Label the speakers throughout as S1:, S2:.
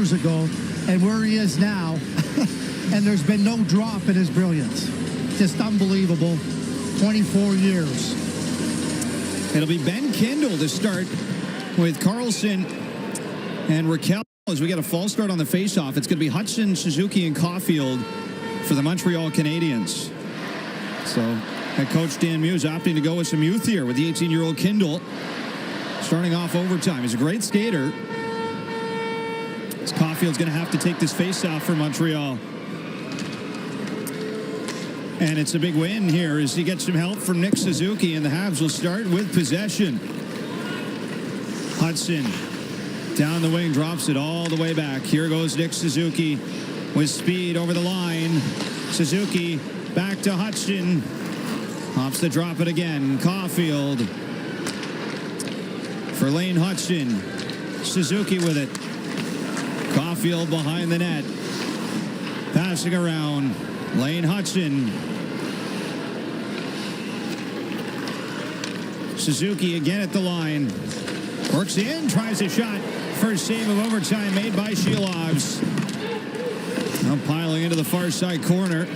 S1: years ago and where he is now. And there's been no drop in his brilliance. Just unbelievable. 24 years.
S2: It'll be Ben Kindle to start with Carlson and Raquel. As we get a false start on the faceoff, it's going to be Hudson, Suzuki, and Caulfield for the Montreal Canadiens. So head coach Dan Muse opting to go with some youth here with the 18-year-old Kindle starting off overtime. He's a great skater. As Caulfield's going to have to take this faceoff for Montreal. And it's a big win here as he gets some help from Nick Suzuki, and the Habs will start with possession. Hudson down the wing, drops it all the way back. Here goes Nick Suzuki with speed over the line. Suzuki back to Hudson. Opts to drop it again. Caulfield for Lane Hudson. Suzuki with it. Caulfield behind the net. Passing around. Lane Hudson. Suzuki again at the line. Works in, tries a shot. First save of overtime made by Shilovs. Now piling into the far side corner.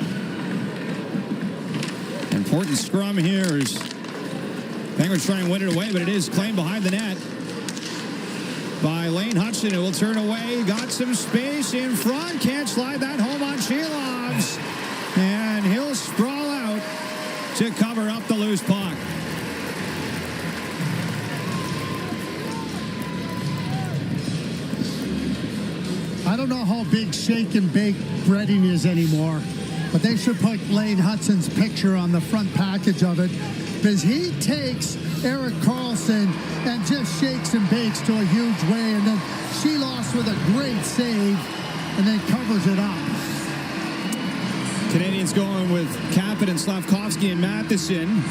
S2: Important scrum here as Penguins try and win it away, but it is claimed behind the net by Lane Hudson. It will turn away. Got some space in front. Can't slide that home on Shilovs. And he'll sprawl out to cover up the loose puck.
S1: I don't know how big shake and bake breading is anymore, but they should put Lane Hudson's picture on the front package of it, because he takes Erik Karlsson and just shakes and bakes to a huge way, and then she lost with a great save and then covers it up.
S2: Canadiens going with Kapanen and Slavkovsky and Matheson.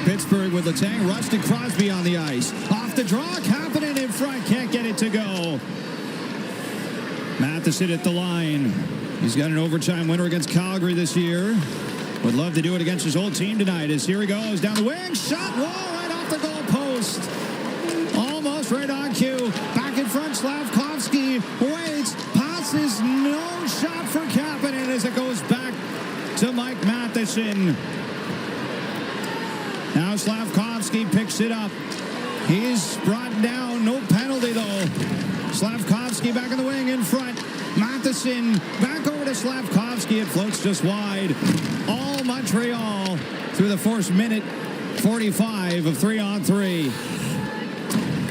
S2: Pittsburgh with Letang, Rust, and Crosby on the ice. Off the draw, Kapanen in front, can't get it to go. Matheson at the line. He's got an overtime winner against Calgary this year. Would love to do it against his old team tonight. As here he goes down the wing. Shot wall right off the goal post. Almost right on cue. Back in front, Slavkovsky waits. Passes. No shot for Kapanen as it goes back to Mike Matheson. Now Slavkovsky picks it up. He's brought down. No penalty though. Slavkovsky back in the wing in front. Matheson back over to Slavkovsky. It floats just wide. All Montreal through the first minute 45 of 3-on-3.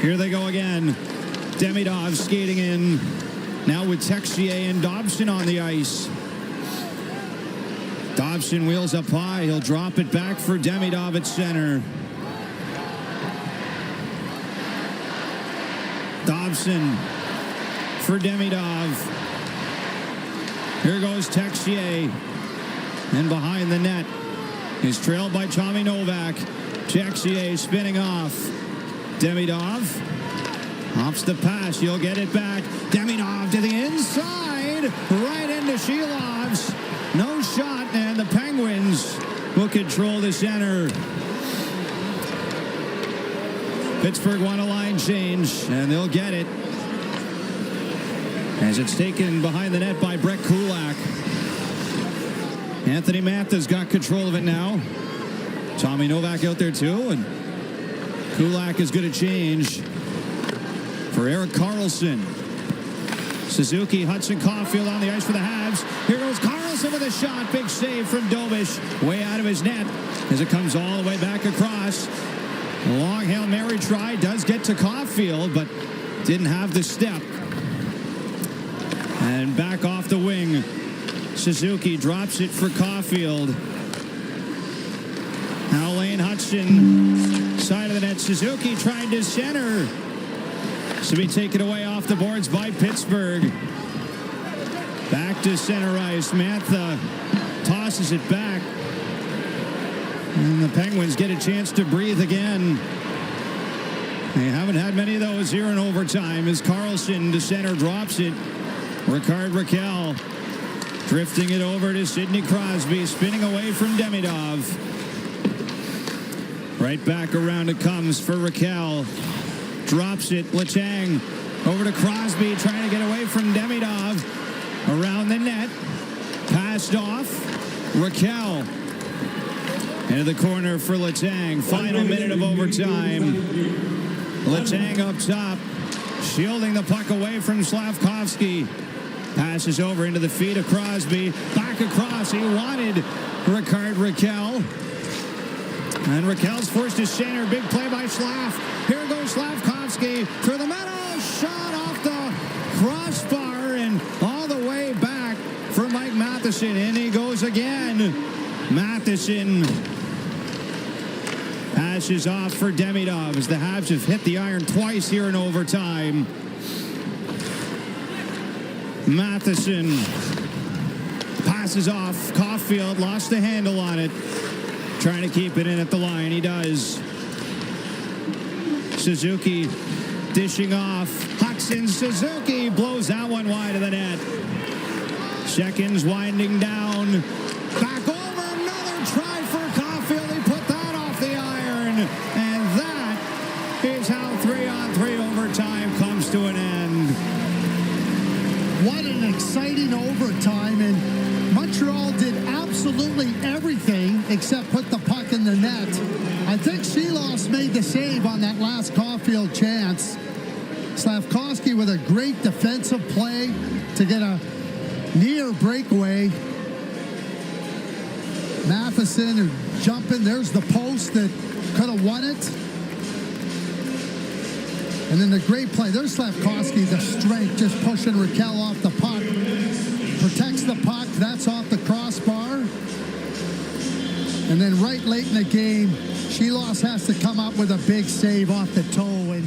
S2: Here they go again. Demidov skating in. Now with Texier and Dobson on the ice. Dobson wheels up high. He'll drop it back for Demidov at center. Dobson for Demidov. Here goes Texier. And behind the net is trailed by Tommy Novak. Texier spinning off. Demidov opts the pass. He'll get it back. Demidov to the inside. Right into Shilovs. No shot, and the Penguins will control the center. Pittsburgh want a line change, and they'll get it. As it's taken behind the net by Brett Kulak. Anthony Mantha's got control of it now. Tommy Novak out there too, and Kulak is going to change for Erik Karlsson. Suzuki, Hudson, Caulfield on the ice for the Habs. Here goes Karlsson with a shot. Big save from Dobish. Way out of his net as it comes all the way back across. Long Hail Mary try. Does get to Caulfield, but didn't have the step. And back off the wing. Suzuki drops it for Caulfield. Now Lane Hudson, side of the net. Suzuki trying to center. To be taken away off the boards by Pittsburgh. Back to center ice. Mantha tosses it back. And the Penguins get a chance to breathe again. They haven't had many of those here in overtime as Karlsson to center drops it. Ricard Raquel drifting it over to Sidney Crosby, spinning away from Demidov. Right back around it comes for Raquel. Drops it. Letang over to Crosby, trying to get away from Demidov. Raquel. Into the corner for Letang. Final minute of overtime. Letang up top. Shielding the puck away from Slavkovsky. Passes over into the feet of Crosby. Back across. He wanted Ricard Raquel. And Raquel's forced to center. Big play by Slav. Here goes Slavkovsky through the middle. Shot off the crossbar and all the way back for Mike Matheson. In he goes again. Matheson passes off for Demidov as the Habs have hit the iron twice here in overtime. Matheson passes off. Caulfield lost the handle on it. Trying to keep it in at the line. He does. Suzuki dishing off. Huxon. Suzuki blows that one wide of the net. Seconds winding down. Back over. Another try for Caulfield. He put that off the iron. And that is how 3-on-3 overtime comes to an end.
S1: What an exciting overtime. And Montreal did absolutely everything except put the puck in the net. I think Shelos made the save on that last Caulfield chance. Slavkovsky with a great defensive play to get a near breakaway. Matheson jumping. There's the post that could have won it. And then the great play. There's Slavkovsky, the strength, just pushing Raquel off the puck. Protects the puck. That's off the crossbar. And then right late in the game, Shelos has to come up with a big save off the toe. And